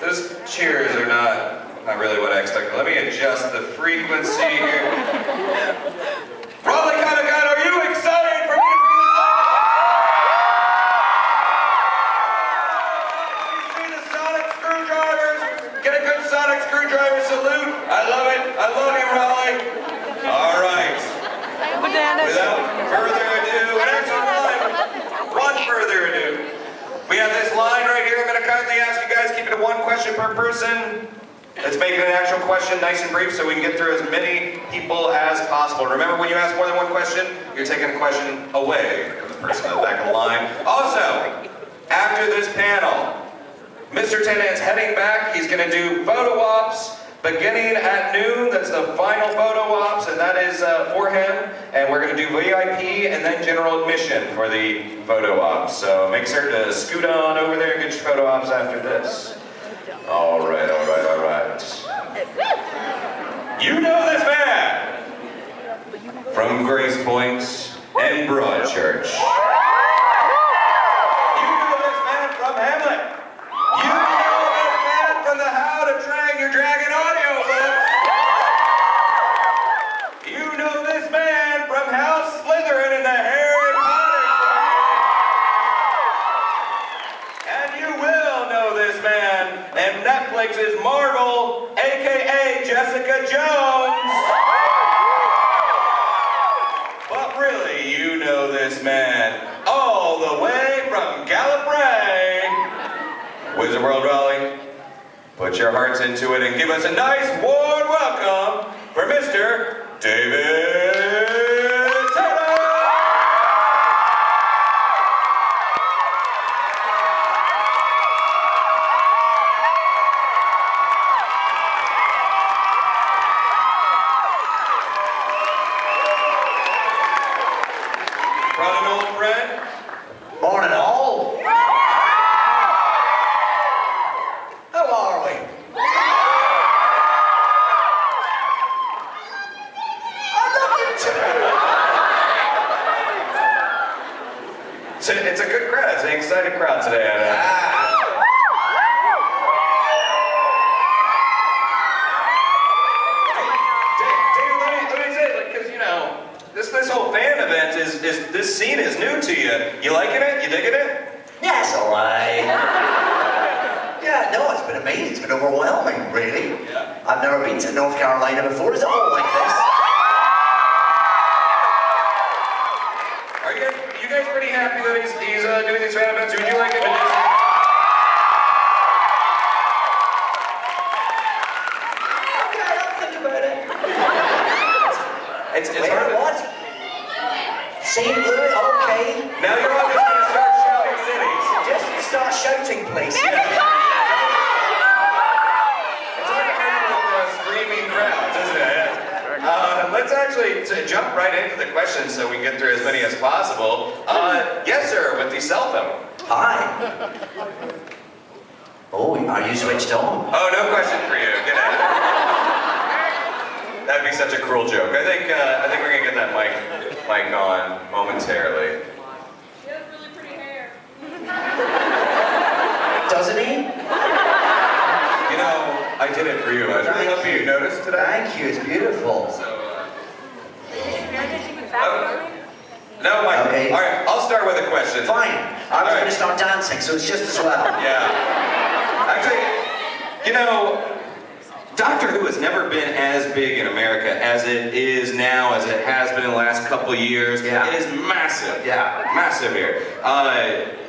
Those cheers are not really what I expected. Let me adjust the frequency here. Raleigh kind of guy, are you excited for me to bring this up? You see the sonic screwdrivers? Get a good sonic screwdriver salute. I love it. I love you, Raleigh. All right. Without further ado, one further ado. We have this line right here. I'm going to kindly ask you guys, keep it to one question per person. Let's make it an actual question, nice and brief, so we can get through as many people as possible. Remember, when you ask more than one question, you're taking a question away from the person at the back of the line. Also, after this panel, Mr. Tennant's heading back. He's going to do photo ops beginning at noon. That's the final photo ops, and that is for him. And we're going to do VIP and then general admission for the photo ops. So make sure to scoot on over there and get your photo ops after this. All right, all right, all right. You know this man from Grace Point and Broadchurch. You know this man from Hamlet. You know this man from the How to Train Your Dragon audiobooks. You know this man from House Slytherin in the Harry Potter series. And you will know this man in Netflix's Marvel, aka Jessica Jones. But really, you know this man all the way from Gallifrey. Wizard World Raleigh, put your hearts into it and give us a nice warm welcome for Mr. David Tennant. Brought an old friend. Morning all. How are we? I love you too. It's a good crowd. It's an excited crowd today. David, let me say, because you know, this whole fan event is this scene is new to you. You liking it? You digging it? Yeah, it's all right. Yeah, no, it's been amazing. It's been overwhelming, really. Yeah. I've never been to North Carolina before. Is it all like this? Are you guys pretty happy that he's doing these fan events? Or would you like him to do some? Okay, I'll think about it. It's Wait, hard to... what? St. Louis, okay. Now you're all just going to start shouting cities. Just start shouting, please. It's hard to handle with screaming crowds, isn't it? Let's actually jump right into the questions so we can get through as many as possible. Yes, sir, with the cell phone. Hi. Oh, are you switched on? Oh, no question for you. Get at it. That'd be such a cruel joke. I think we're gonna get that mic on momentarily. He has really pretty hair. Doesn't he? You know, I did it for you. I was really hoping you noticed today. Thank you, it's beautiful. So, no, Mike. Okay. All right, I'll start with a question. Fine. I was going to start dancing, so it's just as well. Yeah. Actually, you know, Doctor Who has never been as big in America as it is now, as it has been in the last couple of years. Yeah. It is massive. Yeah. Massive here.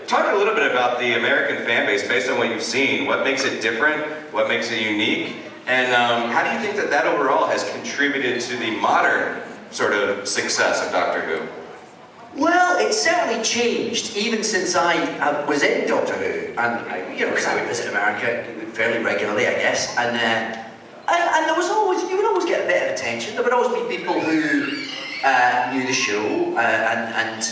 Talk a little bit about the American fan base based on what you've seen. What makes it different? What makes it unique? And how do you think that overall has contributed to the modern sort of success of Doctor Who? Well, it's certainly changed, even since I was in Doctor Who. And, you know, because I would visit America fairly regularly, I guess. And there was always, you would always get a bit of attention. There would always be people who knew the show, and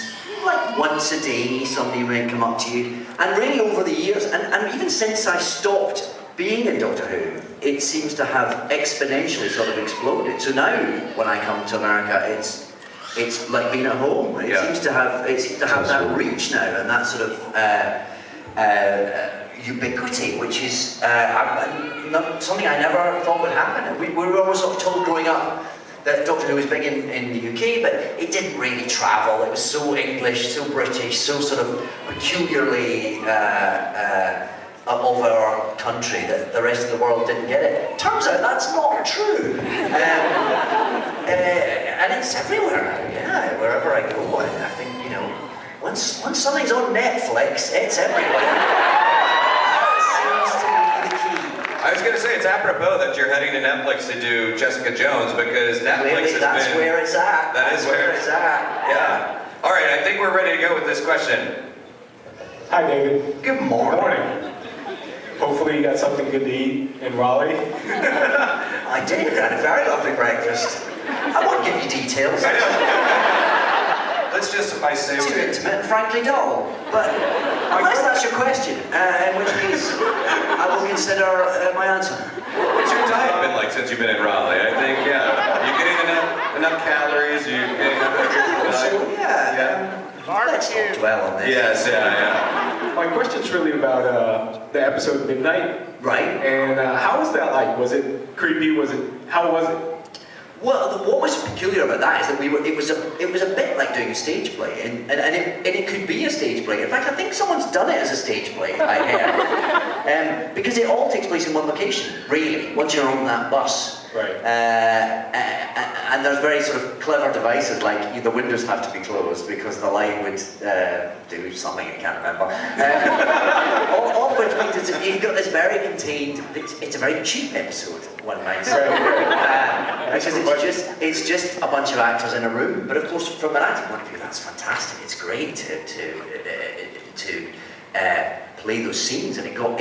like once a day somebody might come up to you. And really over the years, and even since I stopped being in Doctor Who, it seems to have exponentially sort of exploded. So now, when I come to America, it's like being at home. It seems to have that reach now, and that sort of ubiquity, which is not something I never thought would happen. We were always sort of told growing up that Doctor Who was big in the UK, but it didn't really travel. It was so English, so British, so sort of peculiarly of our country that the rest of the world didn't get it. Turns out that's not true. And it's everywhere. Yeah, wherever I go, I think, you know, once something's on Netflix, it's everywhere. I was going to say, it's apropos that you're heading to Netflix to do Jessica Jones, because Netflix has that's been... where it's at. That's where it's at. Yeah. All right, I think we're ready to go with this question. Hi, David. Good morning. Morning. Hopefully you got something good to eat in Raleigh. I did. I had a very lovely breakfast. I won't give you details. Let's just, I say... Too intimate and frankly dull. But unless that's your question, in which case I will consider my answer. What's your diet been like since you've been in Raleigh? I think, yeah. You getting enough calories? You getting enough... So, yeah. Let's not dwell on this. Yes, yeah. My question's really about the episode Midnight. Right. And how was that like? Was it creepy? How was it? Well, what was peculiar about that is that it was a bit like doing a stage play, and it could be a stage play. In fact, I think someone's done it as a stage play, I heard. Because it all takes place in one location, really, once you're on that bus. Right. And there's very sort of clever devices, like the windows have to be closed because the light would do something I can't remember. All of which means you've got this very contained, it's a very cheap episode, one might say. Because it's just a bunch of actors in a room. But of course, from an acting point of view, that's fantastic. It's great to play those scenes, and it got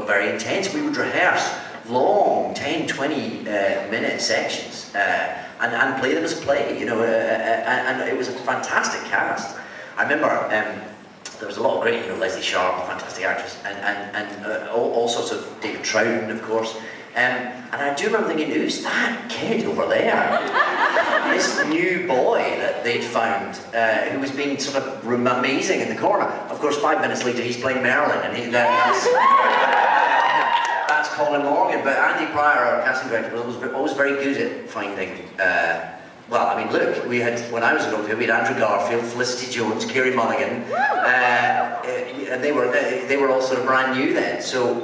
very intense. We would rehearse long 10, 20 minute sections and play them as a play, you know, and it was a fantastic cast. I remember there was a lot of great, you know, Leslie Sharp, a fantastic actress, and all sorts of, David Troughton, of course. And I do remember thinking, who's that kid over there? This new boy that they'd found, who was being sort of amazing in the corner. Of course, 5 minutes later, he's playing Merlin, and that's Colin Morgan. But Andy Pryor, our casting director, was always very good at finding. Well, I mean, look, we had, when I was in Doctor Who, we had Andrew Garfield, Felicity Jones, Kiri Mulligan, and they were all sort of brand new then. So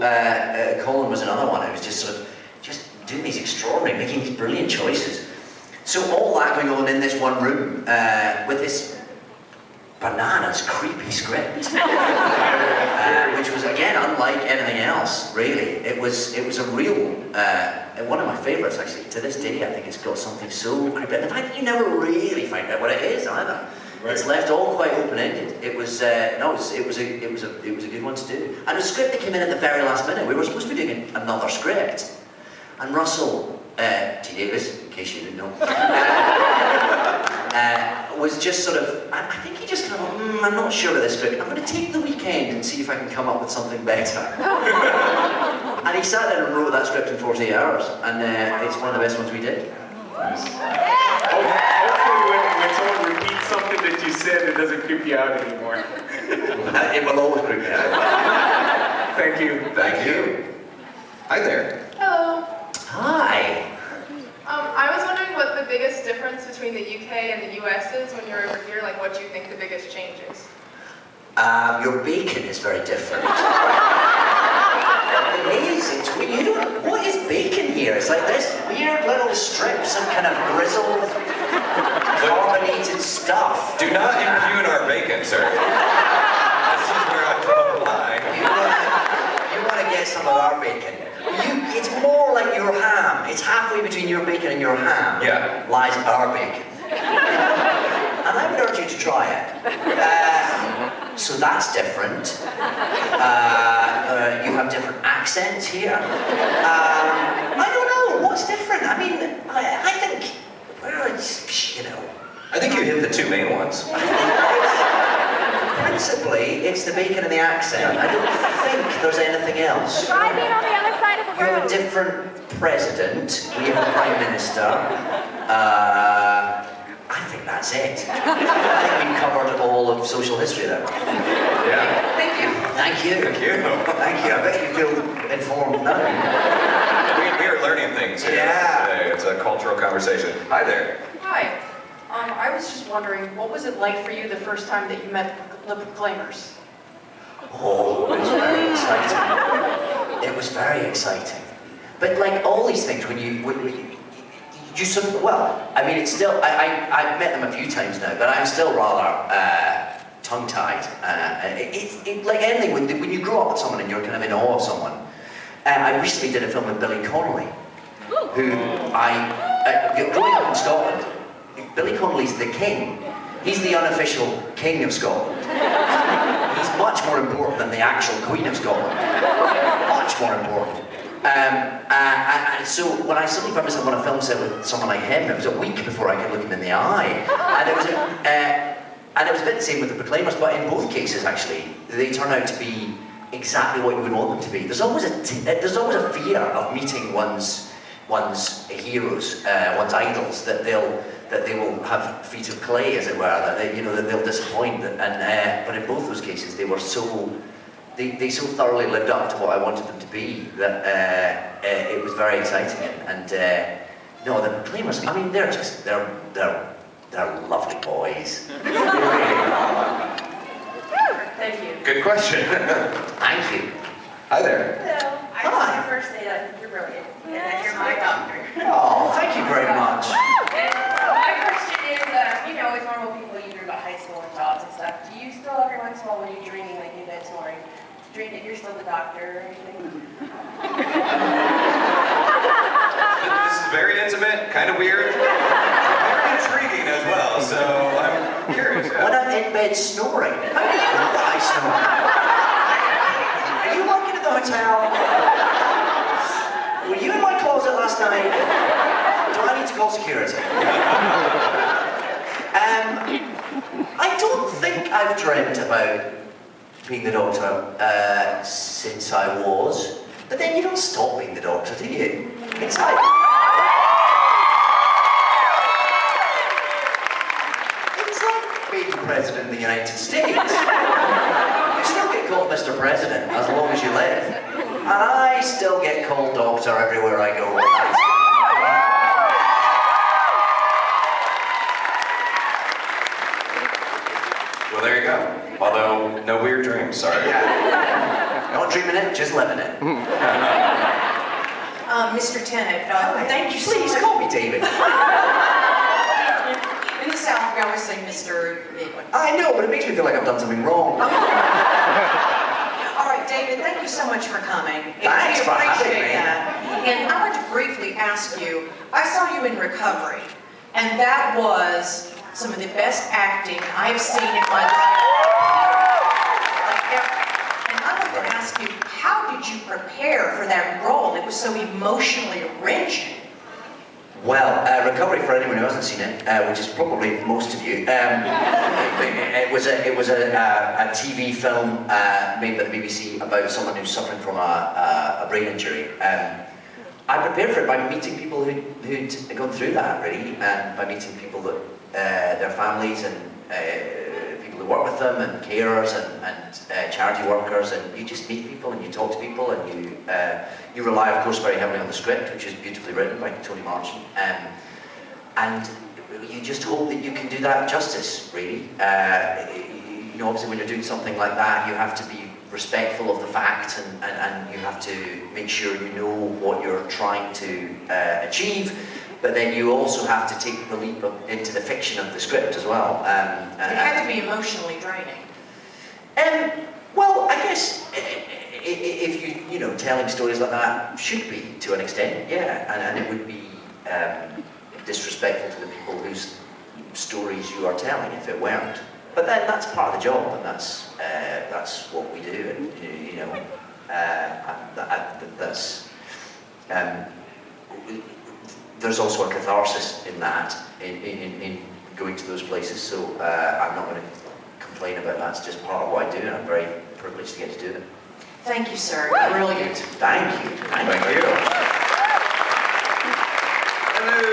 Colin was another one who was just sort of doing these extraordinary, making these brilliant choices. So all that going on in this one room with this bananas creepy script, which was again unlike anything else. Really, it was a real one of my favourites actually. To this day, I think it's got something so creepy. And in fact, you never really find out what it is either. Right. It's left all quite open-ended. It was it was a good one to do. And a script that came in at the very last minute. We were supposed to be doing another script, and Russell T. Davis, in case you didn't know, was just sort of, I think he just kind of, I'm not sure of this script. I'm going to take the weekend and see if I can come up with something better. And he sat there and wrote that script in 48 hours, and it's one of the best ones we did. Hopefully when someone repeats something that you said, it doesn't creep you out anymore. It will always creep me out. Thank you. Thank you. Hi there. Hello. Hi. I was wondering what the biggest difference between the UK and the US is when you're over here, like what you think the biggest change is. Your bacon is very different. It is. What is bacon here? It's like this weird little strips of kind of grizzled, carbonated stuff. Do not impugn our bacon, sir. This is where I draw the line. You want to get some of our bacon. It's more like your ham. It's halfway between your bacon and your ham. Yeah. Lies our bacon. And I would urge you to try it. So that's different. You have different accents here. I don't know, what's different? I mean, I think, well, it's, you know. I think you hit the two main ones. Principally, it's the bacon and the accent. I don't think there's anything else. Try being on the other side of the You have a room. different president. We have a prime minister. I think that's it. I think we've covered all of social history there. Yeah. Thank you. Thank you. Thank you. Thank you. I bet you feel informed now. We are learning things here Yeah. today. It's a cultural conversation. Hi there. Hi. I was just wondering, what was it like for you the first time that you met the Proclaimers? Oh, it was very exciting. It was very exciting. But like all these things, when you well, I mean, it's still, I've met them a few times now, but I'm still rather tongue-tied. Like anything, when you grow up with someone and you're kind of in awe of someone. I recently did a film with Billy Connolly, who growing up in Scotland, Billy Connolly's the king. He's the unofficial king of Scotland. He's much more important than the actual Queen of Scotland. Much more important. And so when I suddenly found myself on a film set with someone like him, it was a week before I could look him in the eye. And it was a bit the same with the Proclaimers, but in both cases actually, they turn out to be exactly what you would want them to be. There's always a fear of meeting one's heroes, one's idols, that they will have feet of clay, as it were, that that they'll disappoint. But in both those cases, they were they so thoroughly lived up to what I wanted them to be that it was very exciting. And no, the Proclaimers, I mean, they're lovely boys. They really are. Thank you. Good question. Thank you. Hi there. Hello. I just want to first say that you're brilliant and that you're my doctor. Oh, thank you very much. And my question is, as normal people, you dream about high school and jobs and stuff. Do you still, every once in a while, when you're dreaming, like you guys snoring, dream that you're still the doctor or anything? This is very intimate, kind of weird, very intriguing as well, so I'm curious. When I'm in bed snoring, how do you know that I snore? Are you working at the hotel? Were you in my closet last night? Do I need to call security? I don't think I've dreamt about being the Doctor since I was. But then you don't stop being the Doctor, do you? It's like... It's like being President of the United States. You still get called Mr. President as long as you live. And I still get called Doctor everywhere I go. Well, there you go. Although, no weird dreams, sorry. Yeah. Not dreaming it, just living it. Mr. Tennant, Thank you. Please call me David. in the South, we always say Mr. I know, but it makes me feel like I've done something wrong. All right, David, thank you so much for coming. Thanks We for having appreciate me. that. And I want to briefly ask you, I saw you in Recovery, and that was some of the best acting I've seen in my life. Like ever. And I want to ask you, how did you prepare for that role? It was so emotionally wrenching. Well, Recovery, for anyone who hasn't seen it, which is probably most of you, it was a TV film made by the BBC about someone who's suffering from a brain injury. I prepared for it by meeting people who'd gone through that, really, and by meeting people that their families and people who work with them, and carers and charity workers, and you just meet people and you talk to people, and you rely, of course, very heavily on the script, which is beautifully written by Tony Marchant, and you just hope that you can do that justice, really. Obviously when you're doing something like that, you have to be respectful of the fact, and you have to make sure you know what you're trying to achieve, but then you also have to take the leap into the fiction of the script as well. It had to be emotionally draining. Well, I guess if you telling stories like that should be to an extent, yeah, and it would be disrespectful to the people whose stories you are telling if it weren't. But then that's part of the job, and that's what we do, and that's. There's also a catharsis in that, in going to those places. So I'm not going to complain about that. It's just part of what I do, and I'm very privileged to get to do it. Thank you, sir. Brilliant. Thank you. Thank you. Hello.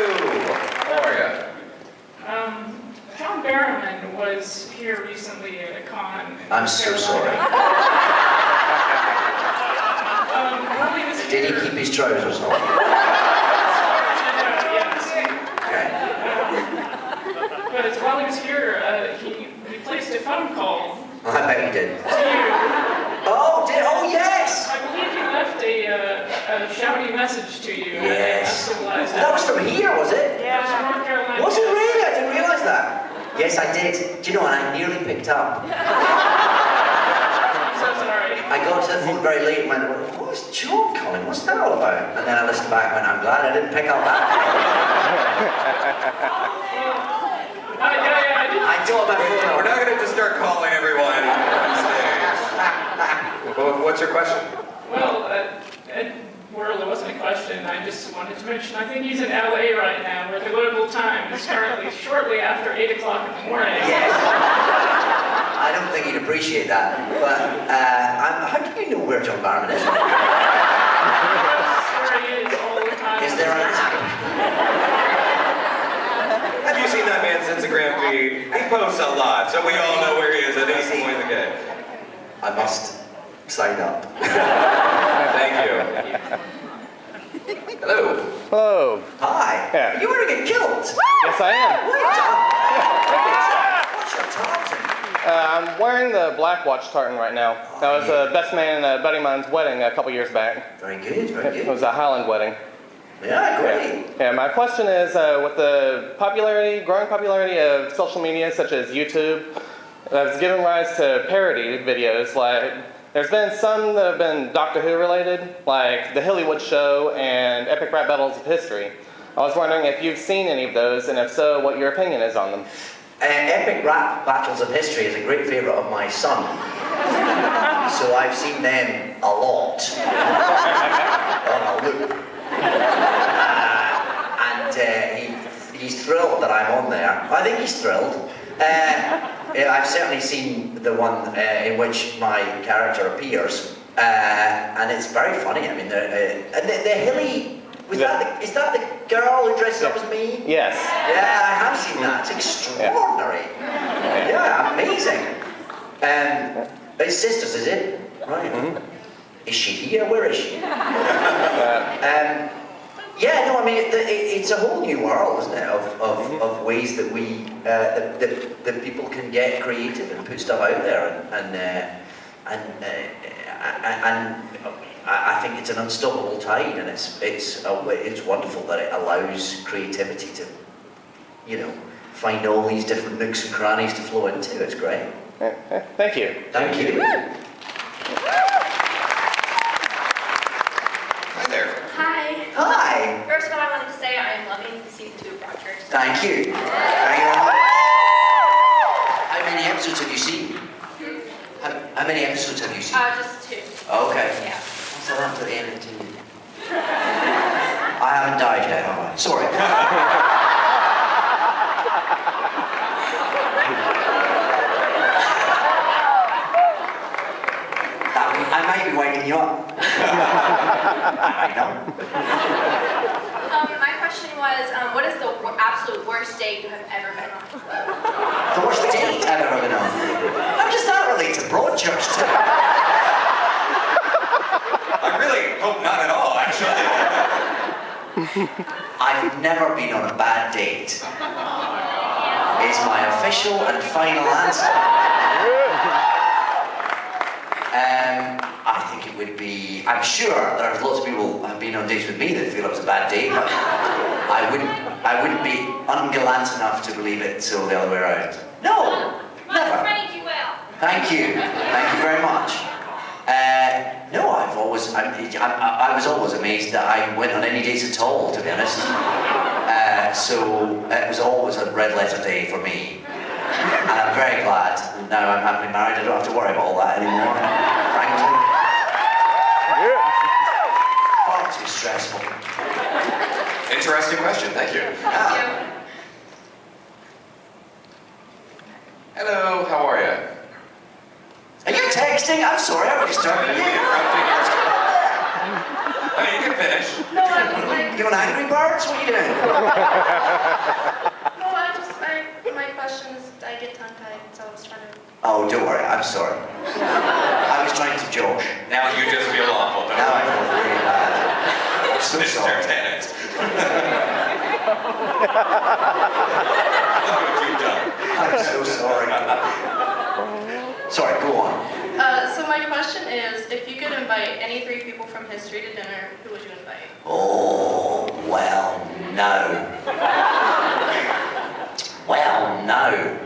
How are you? John Barrowman was here recently at a con. I'm so sorry. his trousers on? Okay. But while he was here, he placed a phone call I bet he did. to you. Oh, yes! I believe he left a shouty message to you. Yes. Uncivilized. That was from here, was it? Yeah, from North Carolina. Was it really? I didn't realise that. Yes, I did. Do you know what? I nearly picked up. I'm so sorry. I got to the phone very late and went, what was John calling? What's that all about? And then I listened back and went, I'm glad I didn't pick up that. I thought my phone. We're not going to just start calling everyone on stage. What's your question? Well, well, there wasn't a question. I just wanted to mention, I think he's in LA right now, where the local time is currently shortly after 8 o'clock in the morning. Yes. I don't think he'd appreciate that. But how do you know where John Barrowman is? That's where he is all the time. Is there an app? Have you seen that man's Instagram feed? He posts a lot, so we all know where he is at any point in the game. I must sign up. Thank you. Hello. Hello. Hi. Yeah. You want to get killed? Yes, I am. What's your tartan? I'm wearing the black watch tartan right now. That was a best man at a buddy of mine's wedding a couple years back. Very good, very It good. was a Highland wedding. Yeah, great. Yeah, my question is, with the growing popularity of social media such as YouTube, that's given rise to parody videos. Like, there's been some that have been Doctor Who related, like The Hillywood Show and Epic Rap Battles of History. I was wondering if you've seen any of those, and if so, what your opinion is on them. Epic Rap Battles of History is a great favourite of my son. So I've seen them a lot. On a loop. He's thrilled that I'm on there. I think he's thrilled. I've certainly seen the one in which my character appears, and it's very funny. I mean, the hilly. Is that the girl who dresses up as me? Yes. Yeah, I have seen that. It's extraordinary. Yeah, amazing. It's sisters, is it? Right. Mm-hmm. Is she here? Where is she? Yeah, no, I mean, it's a whole new world, isn't it, of ways that we, that people can get creative and put stuff out there, and I think it's an unstoppable tide, and it's wonderful that it allows creativity to, you know, find all these different nooks and crannies to flow into. It's great. Thank you. Thank you. Hi there. Hi. Hi. First of all, I wanted to say I am loving season 2 of Broadchurch. Thank you. Thank you very much. How many episodes have you seen? How many episodes have you seen? Just 2. Okay. Yeah. So I'll have to end it. I haven't died yet, have I? Sorry. I might be winding you up. I know. My question was, what is the absolute worst date you have ever been on? The worst date I've ever been on. How does that relate to Broadchurch too? I really hope not at all, actually. I've never been on a bad date. Is my official and final answer. I think it would be, I'm sure there's lots of people who have been on dates with me that feel it was a bad date, but I wouldn't be ungallant enough to believe it so the other way around. No, never. Trained you well. Thank you very much. No, I was always amazed that I went on any dates at all, to be honest. So it was always a red letter day for me. And I'm very glad. Now I'm happily married, I don't have to worry about all that anymore. Frankly. Far too stressful. Interesting question, thank you. Hello, how are you? Are you texting? I'm sorry, I'm disturbing you. I mean, you can finish. No, I was like, You on Angry Birds? What are you doing? no, my questions, I get tongue-tied, so I was trying to... Oh, don't worry, I'm sorry. I was trying to Josh. Now you just feel awful, don't Now you? I feel really bad. so Mr. sorry. Tennant. Look what you've done. I'm so sorry. Sorry, go on. So my question is, if you could invite any 3 people from history to dinner, who would you invite? Oh, well, no. Well, no.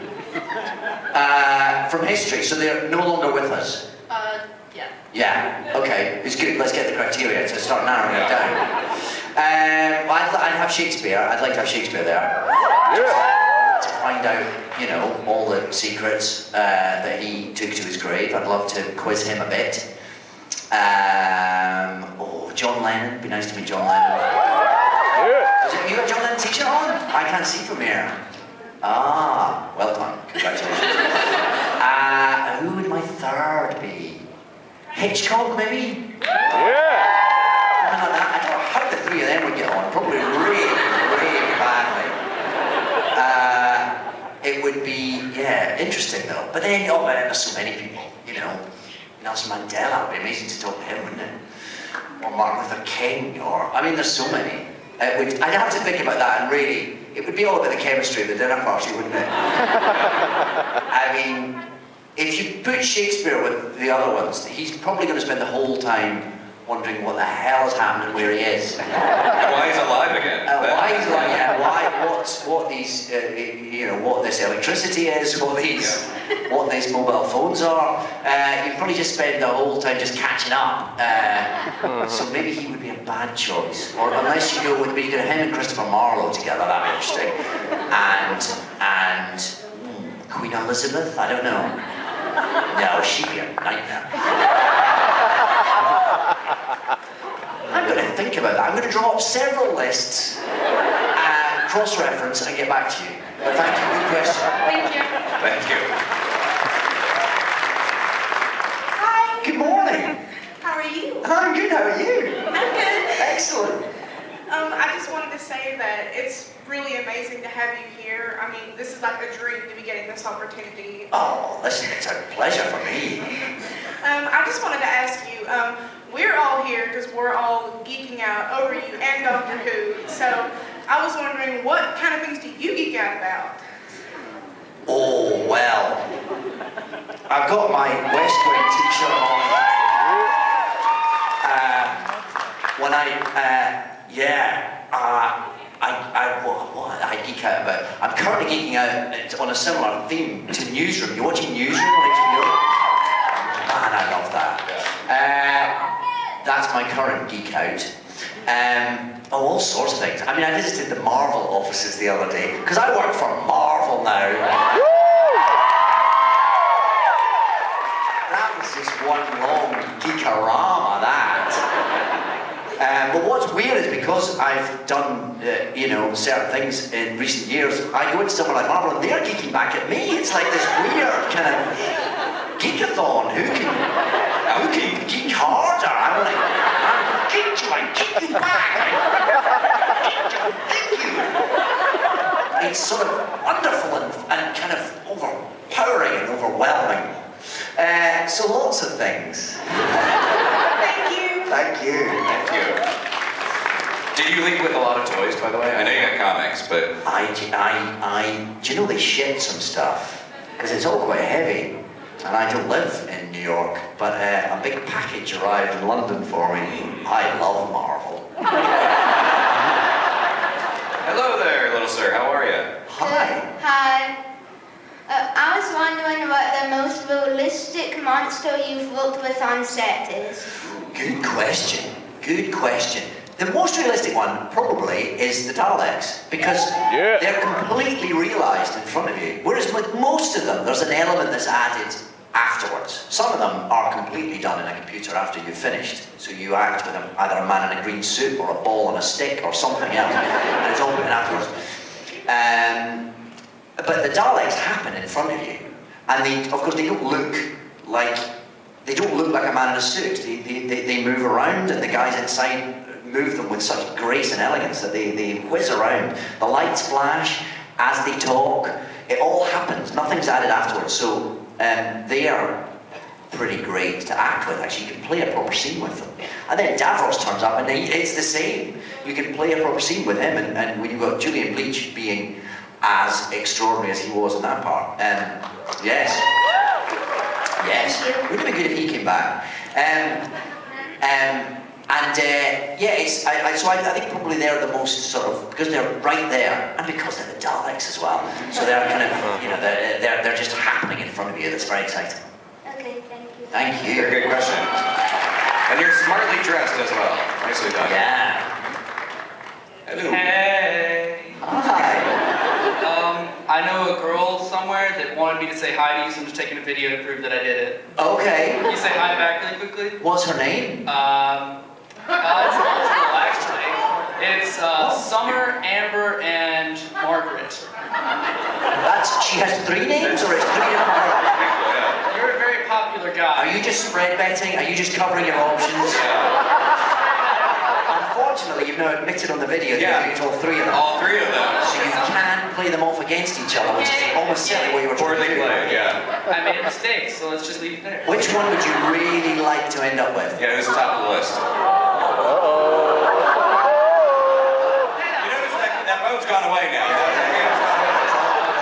From history, so they're no longer with us. Yeah. Yeah, okay, it's good. Let's get the criteria to start narrowing it down. I'd have Shakespeare. I'd like to have Shakespeare there. To find out, you know, all the secrets that he took to his grave. I'd love to quiz him a bit. Oh, John Lennon. It'd be nice to meet John Lennon. Have you got John Lennon t-shirt on? I can't see from here. Ah, well done. Congratulations. Who would my third be? Hitchcock, maybe? Yeah! Something like that. I don't know how the 3 of them would get on. Probably really, really badly. It would be, yeah, interesting though. But then, oh man, there's so many people, you know. Nelson Mandela, it'd be amazing to talk to him, wouldn't it? Or Martin Luther King, or, I mean, there's so many. I'd have to think about that, and really, it would be all about the chemistry of the dinner party, wouldn't it? I mean, if you put Shakespeare with the other ones, he's probably going to spend the whole time wondering what the hell is happening, where he is. And why he's alive again. Why he's alive, yeah, what these, you know, what this electricity is, what these mobile phones are. You'd probably just spend the whole time just catching up. So maybe he would be a bad choice. Or unless you go with, you could have him and Christopher Marlowe together, that'd be interesting. And Queen Elizabeth, I don't know. No, she'd be a nightmare. I'm going to think about that. I'm going to draw up several lists, cross-reference, and get back to you. But thank you, good question. Thank you. Thank you. Hi, Good morning. how are you? I'm good, how are you? I'm good. Excellent. I just wanted to say that it's really amazing to have you here. I mean, this is like a dream to be getting this opportunity. Oh, listen, it's a pleasure for me. I just wanted to ask you, we're all here because we're all geeking out over you and Doctor Who. So I was wondering, what kind of things do you geek out about? Oh, well. I've got my West Wing t-shirt on. What I geek out about? I'm currently geeking out on a similar theme to Newsroom. You're watching Newsroom on HBO? Man, I love that. That's my current geek out. All sorts of things. I mean, I visited the Marvel offices the other day, because I work for Marvel now. That was just one long geekarama, that. But what's weird is because I've done, you know, certain things in recent years, I go into somewhere like Marvel and they're geeking back at me. It's like this weird kind of geekathon. Who can geek harder? I'm like, I geek you back. Thank you. It's sort of wonderful and kind of overpowering and overwhelming. So lots of things. Thank you. Thank you. Thank you. Did you leave with a lot of toys, by the way? I know you got comics, but... do you know they shipped some stuff? Because it's all quite heavy. And I don't live in New York, but a big package arrived in London for me. I love Marvel. Hello there, little sir. How are you? Hi. Hi. I was wondering what the most realistic monster you've worked with on set is. Good question. Good question. The most realistic one probably is the Daleks, because they're completely realised in front of you. Whereas with most of them, there's an element that's added afterwards. Some of them are completely done in a computer after you've finished. So you act with either a man in a green suit or a ball on a stick or something else, and it's all put in afterwards. But the Daleks happen in front of you, and of course they don't look like a man in a suit. They move around, and the guys inside move them with such grace and elegance that they whiz around. The lights flash as they talk. It all happens. Nothing's added afterwards. So they're pretty great to act with, actually. You can play a proper scene with them. And then Davros turns up, and it's the same. You can play a proper scene with him, and when you've got Julian Bleach being as extraordinary as he was in that part. Yes. Yes. It would have been good if he came back. So I think probably they're the most sort of, because they're right there, and because they're the Daleks as well. So they're kind of, you know, they're just happening in front of you. That's very exciting. Okay, thank you. Thank you. Very good question. And you're smartly dressed as well. Nicely done. Yeah. Hello. Hey. Hi. I know a girl somewhere that wanted me to say hi to you, so I'm just taking a video to prove that I did it. Okay. Can you say hi back really quickly? What's her name? It's multiple actually. It's Summer, Amber, and Margaret. She has 3 names, or it's 3 different names? You're a very popular guy. Are you just spread betting? Are you just covering your options? Unfortunately, you've now admitted on the video that you used all 3 of them. All 3 of them. So you can play them off against each other, which is almost certainly what you were trying to do. Poorly played, yeah. I made a mistake, so let's just leave it there. Which one would you really like to end up with? Yeah, who's top of the list? You notice that vote's gone away now.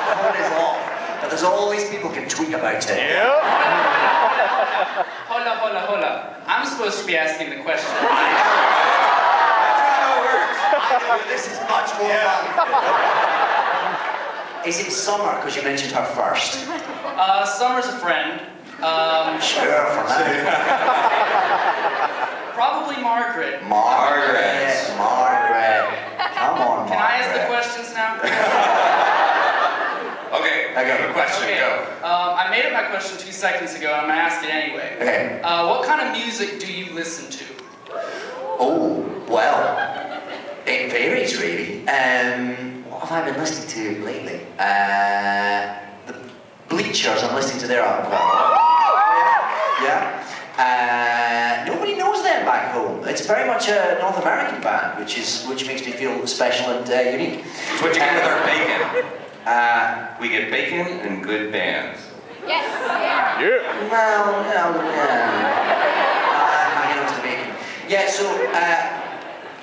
The vote is off. But there's always people can tweet about it. Hold up. I'm supposed to be asking the question. This is much more fun. Is it Summer, because you mentioned her first? Summer's a friend. Sure, for now. Probably Margaret. Margaret. Come on, Margaret. Can I ask the questions now? Okay, I got a question, go. I made up my question 2 seconds ago, and I'm going to ask it anyway. Okay. What kind of music do you listen to? Oh, well, it varies really. What have I been listening to lately? The Bleachers, I'm listening to their album quite a lot. Yeah. Nobody knows them back home. It's very much a North American band, which makes me feel special and unique. It's what you get with our bacon. We get bacon and good bands. Yes. Yeah. Well, I get onto the bacon. Yeah, so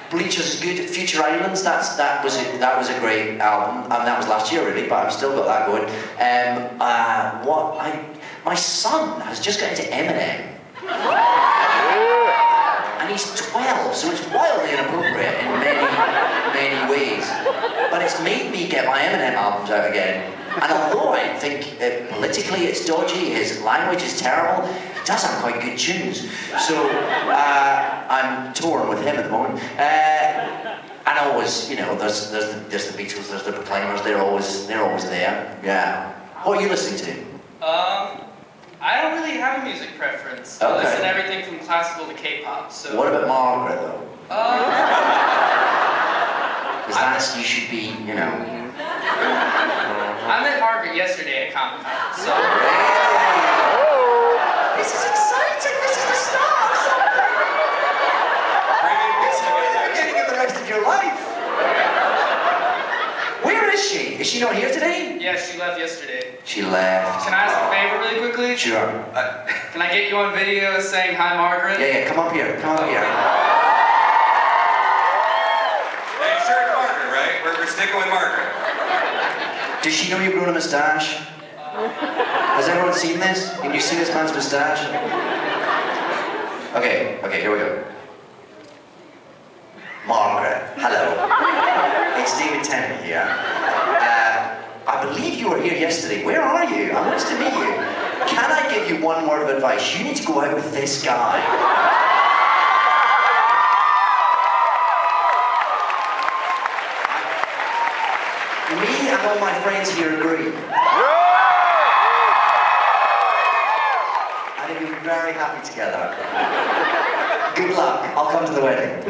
Bleachers is good. Future Islands, that was a great album. That was last year really, but I've still got that going. My son has just got into Eminem. And he's 12, so it's wildly inappropriate in many ways. But it's made me get my Eminem albums out again. And although I think politically it's dodgy, his language is terrible, he does have quite good tunes. So I'm torn with him at the moment. And always, you know, there's the Beatles, there's the Proclaimers, they're always there. Yeah. What are you listening to? I don't really have a music preference. Okay. I listen to everything from classical to K-pop. So. What about Margaret though? Because you should be, you know. I met Margaret yesterday at Comic-Con, so. This is exciting! This is the start of something! This is the beginning of the rest of your life! Where is she? Is she not here today? Yeah, she left yesterday. She left. Can I ask a favor really quickly? Sure. Can I get you on video saying hi, Margaret? Yeah, come up here. Come up here. Hey, sure it's Margaret, right? We're sticking with Margaret. Does she know you've grown a moustache? Has everyone seen this? Can you see this man's moustache? Okay, here we go. Margaret, hello. It's David Tennant here. I believe you were here yesterday. Where are you? I want to meet you. Can I give you one word of advice? You need to go out with this guy. Me and all my friends here agree. And we'll be very happy together. Good luck. I'll come to the wedding.